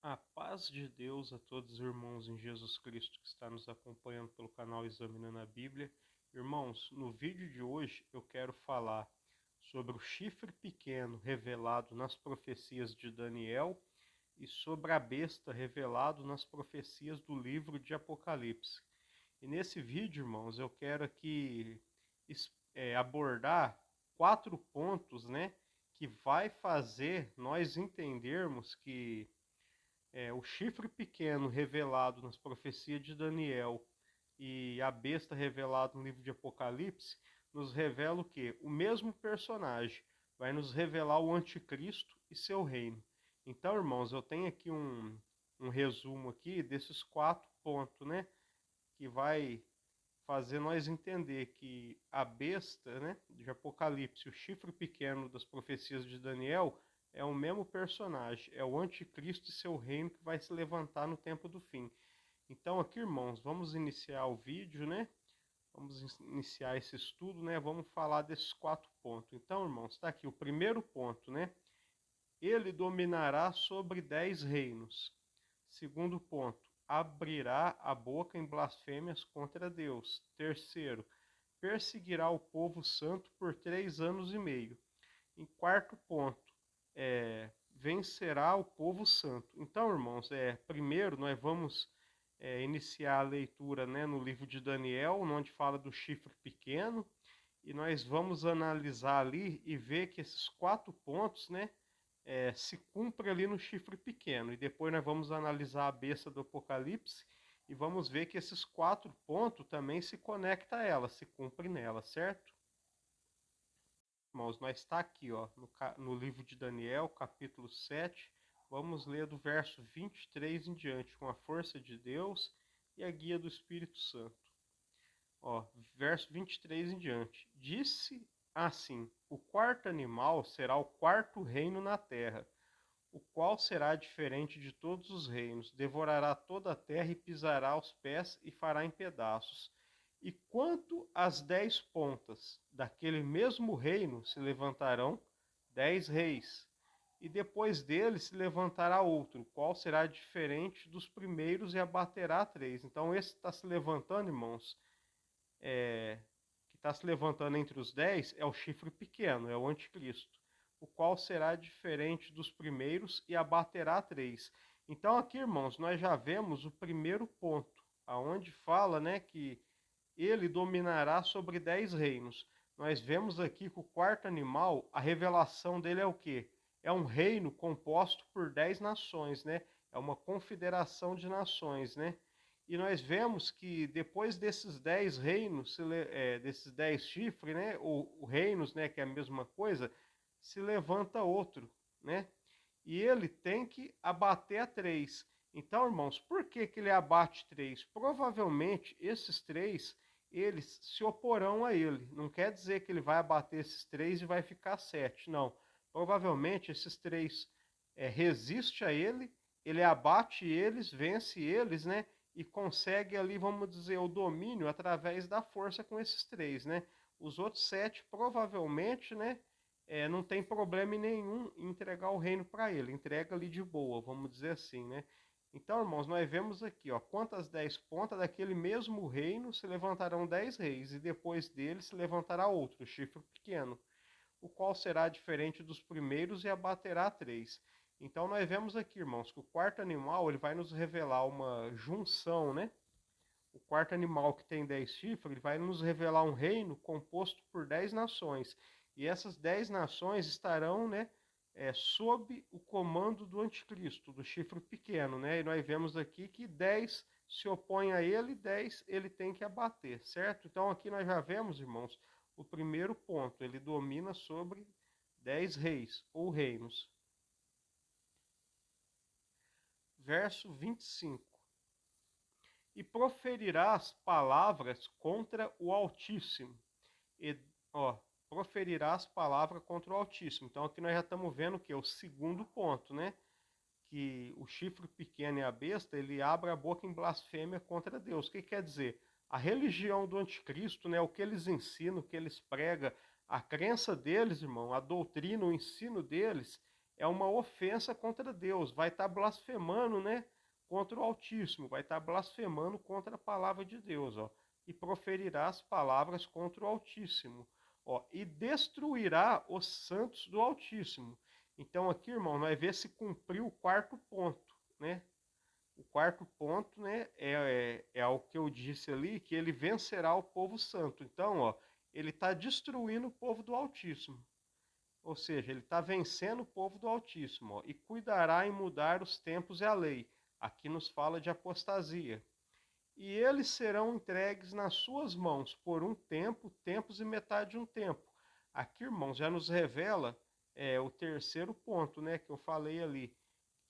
A paz de Deus a todos os irmãos em Jesus Cristo que está nos acompanhando pelo canal Examinando a Bíblia. Irmãos, no vídeo de hoje eu quero falar sobre o chifre pequeno revelado nas profecias de Daniel e sobre a besta revelado nas profecias do livro de Apocalipse. E nesse vídeo, irmãos, eu quero aqui abordar 4 pontos, né, que vai fazer nós entendermos que o chifre pequeno revelado nas profecias de Daniel e a besta revelado no livro de Apocalipse nos revela o quê? O mesmo personagem vai nos revelar o anticristo e seu reino. Então, irmãos, eu tenho aqui um resumo aqui desses 4 pontos, né? Que vai fazer nós entender que a besta, né, de Apocalipse, o chifre pequeno das profecias de Daniel, é o mesmo personagem, é o anticristo e seu reino que vai se levantar no tempo do fim. Então aqui, irmãos, vamos iniciar o vídeo, né? Vamos iniciar esse estudo, né? Vamos falar desses 4 pontos. Então, irmãos, está aqui o primeiro ponto, né? Ele dominará sobre 10 reinos. Segundo ponto, abrirá a boca em blasfêmias contra Deus. Terceiro, perseguirá o povo santo por 3 anos e meio. Em quarto ponto, vencerá o povo santo. Então, irmãos, primeiro nós vamos iniciar a leitura, né, no livro de Daniel, onde fala do chifre pequeno, e nós vamos analisar ali e ver que esses 4 pontos, né, se cumpre ali no chifre pequeno. E depois nós vamos analisar a besta do Apocalipse e vamos ver que esses 4 pontos também se conectam a ela, se cumpre nela, certo? Irmãos, nós está aqui, ó, no livro de Daniel, capítulo 7. Vamos ler do verso 23 em diante, com a força de Deus e a guia do Espírito Santo. Ó, verso 23 em diante. Disse assim: o quarto animal será o quarto reino na terra, o qual será diferente de todos os reinos, devorará toda a terra e pisará aos pés e fará em pedaços. E quanto às 10 pontas daquele mesmo reino se levantarão 10 reis, e depois dele se levantará outro, qual será diferente dos primeiros e abaterá 3. Então esse está se levantando, irmãos, que está se levantando entre os 10 é o chifre pequeno, é o anticristo, o qual será diferente dos primeiros e abaterá 3. Então aqui, irmãos, nós já vemos o primeiro ponto, aonde fala, né, que ele dominará sobre 10 reinos. Nós vemos aqui que o quarto animal, a revelação dele é o quê? É um reino composto por 10 nações, né? É uma confederação de nações, né? E nós vemos que depois desses 10 reinos, desses 10 chifres, né, ou reinos, né, que é a mesma coisa, se levanta outro, né? E ele tem que abater a 3. Então, irmãos, por que, que ele abate 3? Provavelmente esses 3, eles se oporão a ele. Não quer dizer que ele vai abater esses 3 e vai ficar 7, não. Provavelmente esses 3 resiste a ele abate eles, vence eles, né? E consegue ali, vamos dizer, o domínio através da força com esses 3, né? Os outros 7 provavelmente, né? Não tem problema nenhum em entregar o reino para ele, entrega ali de boa, vamos dizer assim, né? Então, irmãos, nós vemos aqui, ó, quantas 10 pontas daquele mesmo reino se levantarão 10 reis, e depois dele se levantará outro, chifre pequeno, o qual será diferente dos primeiros e abaterá 3. Então, nós vemos aqui, irmãos, que o quarto animal ele vai nos revelar uma junção, né? O quarto animal que tem 10 chifres, ele vai nos revelar um reino composto por 10 nações. E essas 10 nações estarão, né, sob o comando do anticristo, do chifre pequeno, né? E nós vemos aqui que 10 se opõem a ele, 10 ele tem que abater, certo? Então aqui nós já vemos, irmãos, o primeiro ponto, ele domina sobre 10 reis ou reinos. Verso 25. E proferirás palavras contra o Altíssimo. E, ó, proferirás palavras contra o Altíssimo. Então aqui nós já estamos vendo que é o segundo ponto, né? Que o chifre pequeno e a besta, ele abre a boca em blasfêmia contra Deus. O que quer dizer? A religião do anticristo, né? O que eles ensinam, o que eles pregam, a crença deles, irmão, a doutrina, o ensino deles, é uma ofensa contra Deus, vai estar blasfemando, né, contra o Altíssimo, vai estar blasfemando contra a palavra de Deus, ó, e proferirá as palavras contra o Altíssimo, ó, e destruirá os santos do Altíssimo. Então aqui, irmão, nós vemos se cumpriu o quarto ponto, né? O quarto ponto, né, é o que eu disse ali, que ele vencerá o povo santo. Então, ó, ele está destruindo o povo do Altíssimo. Ou seja, ele está vencendo o povo do Altíssimo, ó, e cuidará em mudar os tempos e a lei. Aqui nos fala de apostasia. E eles serão entregues nas suas mãos por um tempo, tempos e metade de um tempo. Aqui, irmãos, já nos revela o terceiro ponto, né, que eu falei ali,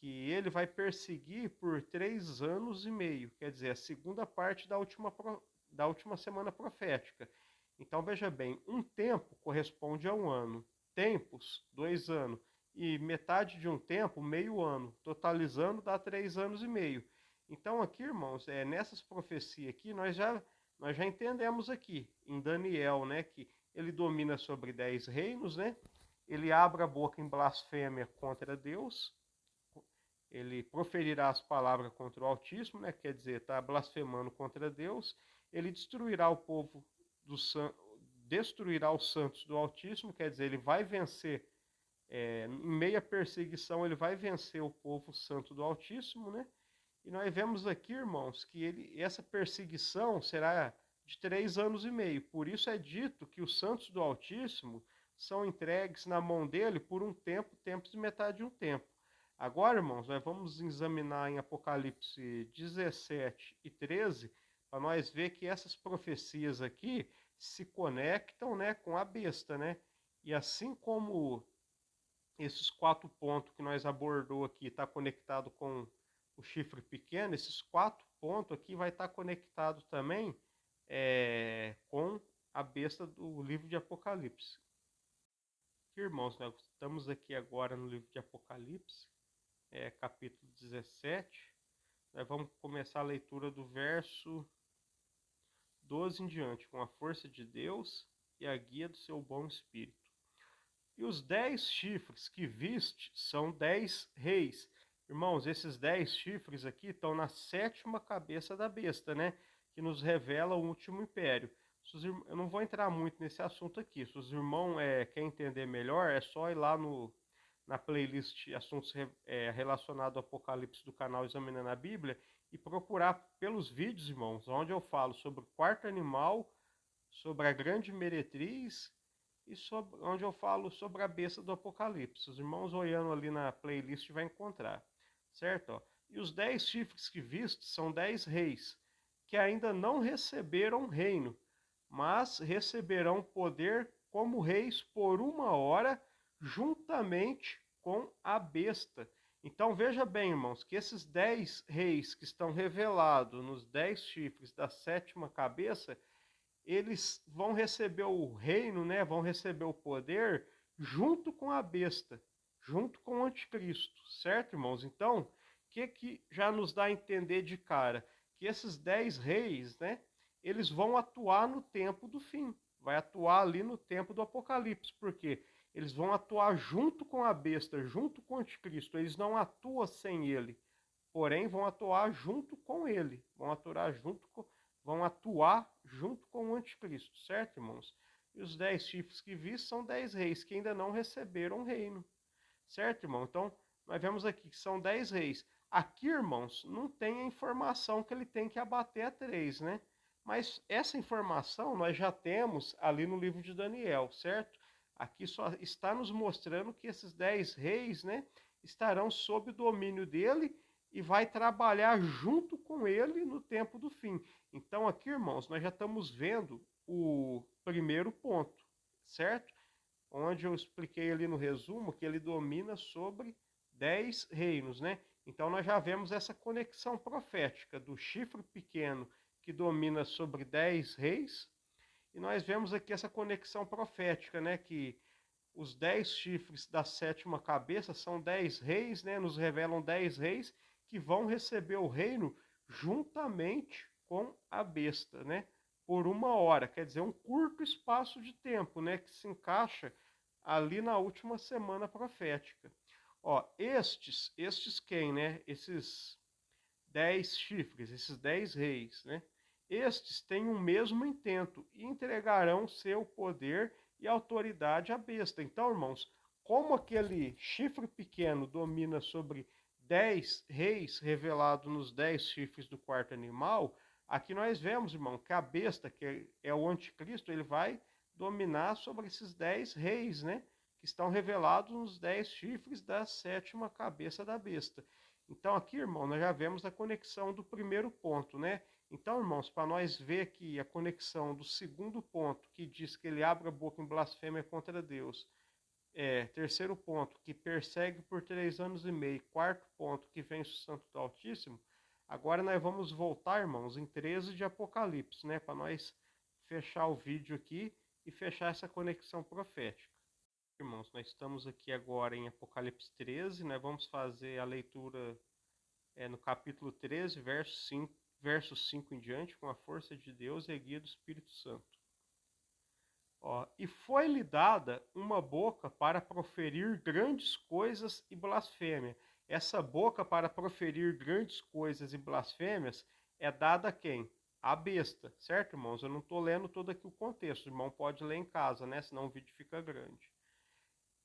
que ele vai perseguir por 3 anos e meio, quer dizer, a segunda parte da última semana profética. Então, veja bem, um tempo corresponde a um ano, tempos, 2 anos, e metade de um tempo, meio ano, totalizando dá 3 anos e meio. Então, aqui, irmãos, nessas profecias aqui, nós já entendemos aqui, em Daniel, né, que ele domina sobre 10 reinos, né, ele abre a boca em blasfêmia contra Deus, ele proferirá as palavras contra o Altíssimo, né? Quer dizer, está blasfemando contra Deus. Ele destruirá o povo destruirá os santos do Altíssimo, quer dizer, ele vai vencer, em meia perseguição, ele vai vencer o povo santo do Altíssimo, né? E nós vemos aqui, irmãos, que essa perseguição será de 3 anos e meio. Por isso é dito que os santos do Altíssimo são entregues na mão dele por um tempo, tempos e metade de um tempo. Agora, irmãos, nós vamos examinar em Apocalipse 17 e 13, para nós ver que essas profecias aqui se conectam, né, com a besta, né? E assim como esses 4 pontos que nós abordou aqui está conectado com o chifre pequeno, esses 4 pontos aqui vai estar conectado também com a besta do livro de Apocalipse. Irmãos, nós estamos aqui agora no livro de Apocalipse, capítulo 17. Nós vamos começar a leitura do verso 12 em diante, com a força de Deus e a guia do seu bom espírito. E os 10 chifres que viste são 10 reis. Irmãos, esses 10 chifres aqui estão na 7ª cabeça da besta, né? Que nos revela o último império. Eu não vou entrar muito nesse assunto aqui. Se os irmãos querem entender melhor, é só ir lá na playlist Assuntos Relacionados ao Apocalipse do canal Examinando a Bíblia e procurar pelos vídeos, irmãos, onde eu falo sobre o quarto animal, sobre a grande meretriz e onde eu falo sobre a besta do Apocalipse. Os irmãos olhando ali na playlist vai encontrar, certo? Ó. E os 10 chifres que viste são 10 reis, que ainda não receberam reino, mas receberão poder como reis por 1 hora, juntamente com a besta. Então veja bem, irmãos, que esses 10 reis que estão revelados nos 10 chifres da 7ª cabeça, eles vão receber o reino, né? Vão receber o poder junto com a besta, junto com o anticristo, certo, irmãos? Então, o que já nos dá a entender de cara? Que esses 10 reis, né? Eles vão atuar no tempo do fim, vai atuar ali no tempo do Apocalipse, porque eles vão atuar junto com a besta, junto com o anticristo, eles não atuam sem ele, porém vão atuar junto com ele, vão atuar junto com o anticristo, certo, irmãos? E os 10 chifres que vi são 10 reis que ainda não receberam o reino, certo, irmão? Então, nós vemos aqui que são 10 reis. Aqui, irmãos, não tem a informação que ele tem que abater a 3, né? Mas essa informação nós já temos ali no livro de Daniel, certo? Aqui só está nos mostrando que esses 10 reis, né, estarão sob o domínio dele e vai trabalhar junto com ele no tempo do fim. Então aqui, irmãos, nós já estamos vendo o primeiro ponto, certo? Onde eu expliquei ali no resumo que ele domina sobre 10 reinos, né? Então nós já vemos essa conexão profética do chifre pequeno que domina sobre 10 reis, e nós vemos aqui essa conexão profética, né? Que os 10 chifres da 7ª cabeça são 10 reis, né? Nos revelam 10 reis que vão receber o reino juntamente com a besta, né? Por 1 hora, quer dizer, um curto espaço de tempo, né? Que se encaixa ali na última semana profética. Ó, estes quem, né? Esses 10 chifres, esses 10 reis, né? Estes têm o mesmo intento e entregarão seu poder e autoridade à besta. Então, irmãos, como aquele chifre pequeno domina sobre 10 reis revelado nos 10 chifres do quarto animal, aqui nós vemos, irmão, que a besta, que é o anticristo, ele vai dominar sobre esses 10 reis, né? Que estão revelados nos 10 chifres da sétima cabeça da besta. Então aqui, irmão, nós já vemos a conexão do primeiro ponto, né? Então, irmãos, para nós ver aqui a conexão do segundo ponto, que diz que ele abre a boca em blasfêmia contra Deus. Terceiro ponto, que persegue por 3 anos e meio. Quarto ponto, que vence o santo do Altíssimo. Agora nós vamos voltar, irmãos, em 13 de Apocalipse, né? Para nós fechar o vídeo aqui e fechar essa conexão profética. Irmãos, nós estamos aqui agora em Apocalipse 13, nós vamos fazer a leitura no capítulo 13, verso 5 em diante, com a força de Deus e a guia do Espírito Santo. Ó, e foi-lhe dada uma boca para proferir grandes coisas e blasfêmia. Essa boca para proferir grandes coisas e blasfêmias é dada a quem? A besta, certo, irmãos? Eu não estou lendo todo aqui o contexto, o irmão pode ler em casa, né? Senão o vídeo fica grande.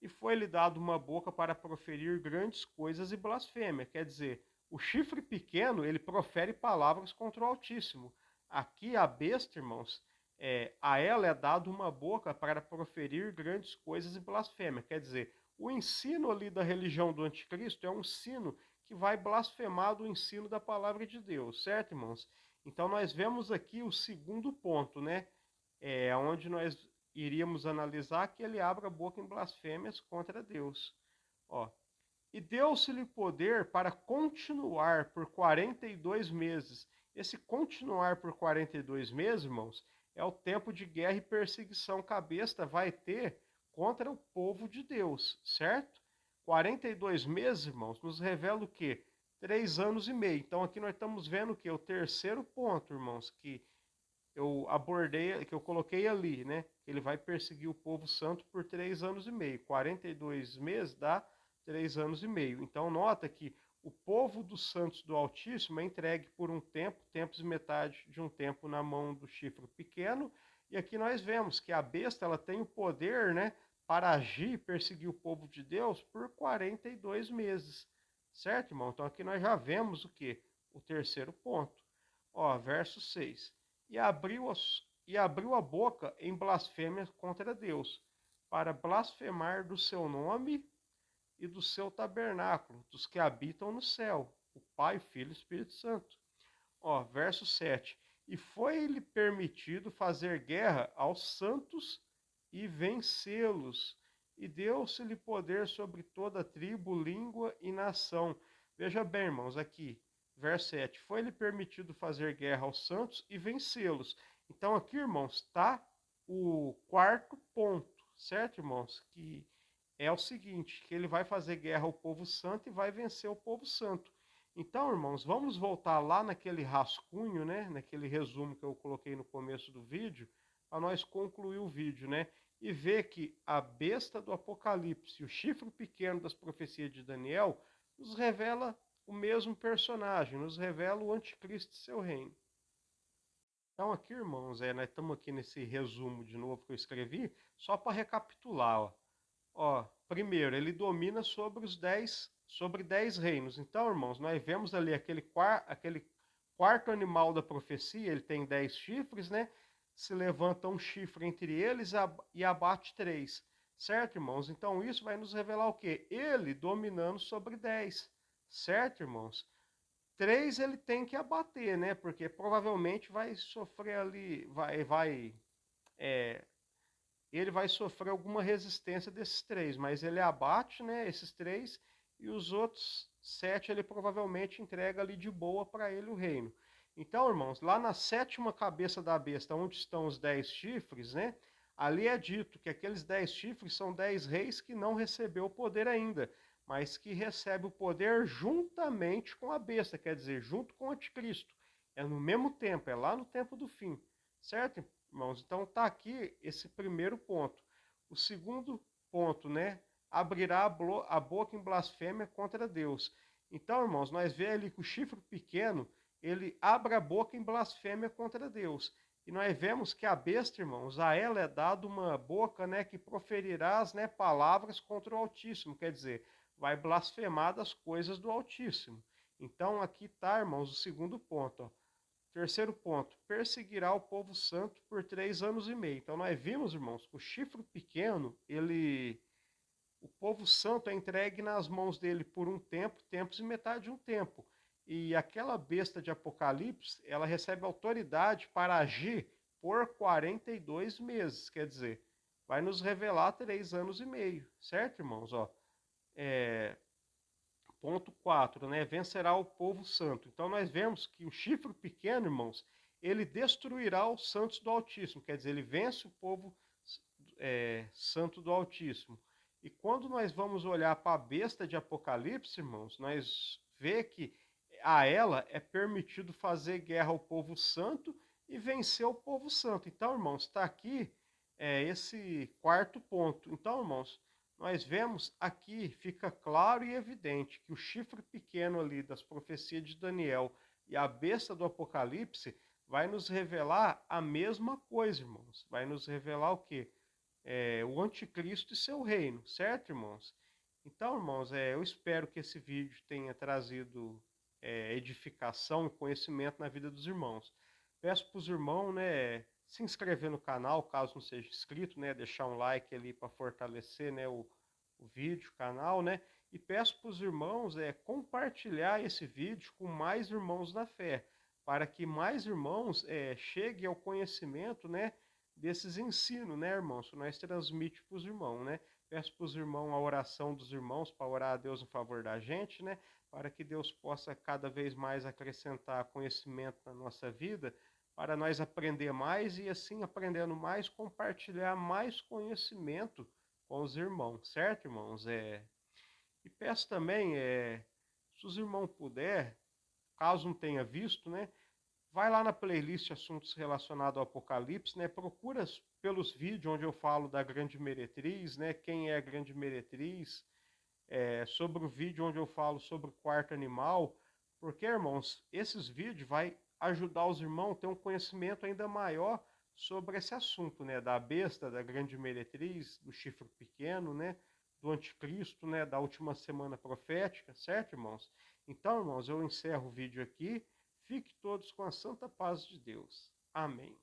E foi-lhe dado uma boca para proferir grandes coisas e blasfêmia. Quer dizer, o chifre pequeno, ele profere palavras contra o Altíssimo. Aqui a besta, irmãos, a ela é dado uma boca para proferir grandes coisas e blasfêmia. Quer dizer, o ensino ali da religião do anticristo é um ensino que vai blasfemar do ensino da palavra de Deus, certo, irmãos? Então nós vemos aqui o segundo ponto, né? Onde nós iríamos analisar que ele abre a boca em blasfêmias contra Deus. Ó, e deu-se-lhe poder para continuar por 42 meses. Esse continuar por 42 meses, irmãos, é o tempo de guerra e perseguição que a besta vai ter contra o povo de Deus, certo? 42 meses, irmãos, nos revela o quê? 3 anos e meio. Então aqui nós estamos vendo o quê? O terceiro ponto, irmãos, que eu abordei, que eu coloquei ali, né? Ele vai perseguir o povo santo por 3 anos e meio. 42 meses dá 3 anos e meio. Então nota que o povo dos santos do Altíssimo é entregue por um tempo, tempos e metade de um tempo na mão do chifre pequeno. E aqui nós vemos que a besta ela tem o poder, né, para agir e perseguir o povo de Deus por 42 meses. Certo, irmão? Então aqui nós já vemos o que? O terceiro ponto. Ó, verso 6 e abriu a boca em blasfêmia contra Deus, para blasfemar do seu nome e do seu tabernáculo, dos que habitam no céu, o Pai, o Filho e o Espírito Santo. Ó, verso 7. E foi-lhe permitido fazer guerra aos santos e vencê-los, e deu-se-lhe poder sobre toda tribo, língua e nação. Veja bem, irmãos, aqui, verso 7. Foi-lhe permitido fazer guerra aos santos e vencê-los. Então, aqui, irmãos, está o quarto ponto, certo, irmãos? Que é o seguinte, que ele vai fazer guerra ao povo santo e vai vencer o povo santo. Então, irmãos, vamos voltar lá naquele rascunho, né? Naquele resumo que eu coloquei no começo do vídeo, para nós concluir o vídeo, né? E ver que a besta do Apocalipse, o chifre pequeno das profecias de Daniel, nos revela o mesmo personagem, nos revela o anticristo e seu reino. Então aqui, irmãos, nós estamos aqui nesse resumo de novo que eu escrevi, só para recapitular, ó. Ó, primeiro, ele domina sobre 10 reinos. Então, irmãos, nós vemos ali aquele quarto animal da profecia, ele tem 10 chifres, né? Se levanta um chifre entre eles e abate 3. Certo, irmãos? Então, isso vai nos revelar o quê? Ele dominando sobre 10. Certo, irmãos? 3 ele tem que abater, né? Porque provavelmente vai sofrer ali, ele vai sofrer alguma resistência desses 3, mas ele abate, né, esses 3, e os outros 7 ele provavelmente entrega ali de boa para ele o reino. Então, irmãos, lá na sétima cabeça da besta, onde estão os 10 chifres, né, ali é dito que aqueles 10 chifres são 10 reis que não recebeu o poder ainda, mas que recebe o poder juntamente com a besta, quer dizer, junto com o anticristo. É no mesmo tempo, é lá no tempo do fim, certo, irmãos? Então tá aqui esse primeiro ponto. O segundo ponto, né? abrirá a boca em blasfêmia contra Deus. Então, irmãos, nós vemos ali que o chifre pequeno, ele abre a boca em blasfêmia contra Deus. E nós vemos que a besta, irmãos, a ela é dada uma boca, né, que proferirá, né, palavras contra o Altíssimo, quer dizer, vai blasfemar das coisas do Altíssimo. Então, aqui está, irmãos, o segundo ponto, ó. Terceiro ponto, perseguirá o povo santo por 3 anos e meio. Então, nós vimos, irmãos, que o chifre pequeno, o povo santo é entregue nas mãos dele por um tempo, tempos e metade de um tempo. E aquela besta de Apocalipse, ela recebe autoridade para agir por 42 meses. Quer dizer, vai nos revelar 3 anos e meio. Certo, irmãos? Ó, ponto 4, né? Vencerá o povo santo. Então nós vemos que o chifre pequeno, irmãos, ele destruirá os santos do Altíssimo. Quer dizer, ele vence o povo santo do Altíssimo. E quando nós vamos olhar para a besta de Apocalipse, irmãos, nós vê que a ela é permitido fazer guerra ao povo santo e vencer o povo santo. Então, irmãos, está aqui esse quarto ponto. Então, irmãos, nós vemos aqui, fica claro e evidente que o chifre pequeno ali das profecias de Daniel e a besta do Apocalipse vai nos revelar a mesma coisa, irmãos. Vai nos revelar o quê? O anticristo e seu reino, certo, irmãos? Então, irmãos, eu espero que esse vídeo tenha trazido edificação e conhecimento na vida dos irmãos. Peço para os irmãos, né, se inscrever no canal, caso não seja inscrito, né, deixar um like ali para fortalecer, né, o vídeo, o canal, né, e peço para os irmãos compartilhar esse vídeo com mais irmãos da fé, para que mais irmãos cheguem ao conhecimento, né, desses ensinos, né, irmãos, que nós transmite para os irmãos, né. Peço para os irmãos a oração dos irmãos para orar a Deus em favor da gente, né, para que Deus possa cada vez mais acrescentar conhecimento na nossa vida, para nós aprender mais e assim, aprendendo mais, compartilhar mais conhecimento com os irmãos, certo, irmãos? E peço também, se os irmãos puder, caso não tenha visto, né, vai lá na playlist Assuntos Relacionados ao Apocalipse, né, procura pelos vídeos onde eu falo da grande meretriz, né, quem é a grande meretriz, sobre o vídeo onde eu falo sobre o quarto animal, porque, irmãos, esses vídeos vai ajudar os irmãos a ter um conhecimento ainda maior sobre esse assunto, né, da besta, da grande meretriz, do chifre pequeno, né, do anticristo, né, da última semana profética, certo, irmãos? Então, irmãos, eu encerro o vídeo aqui. Fique todos com a santa paz de Deus. Amém.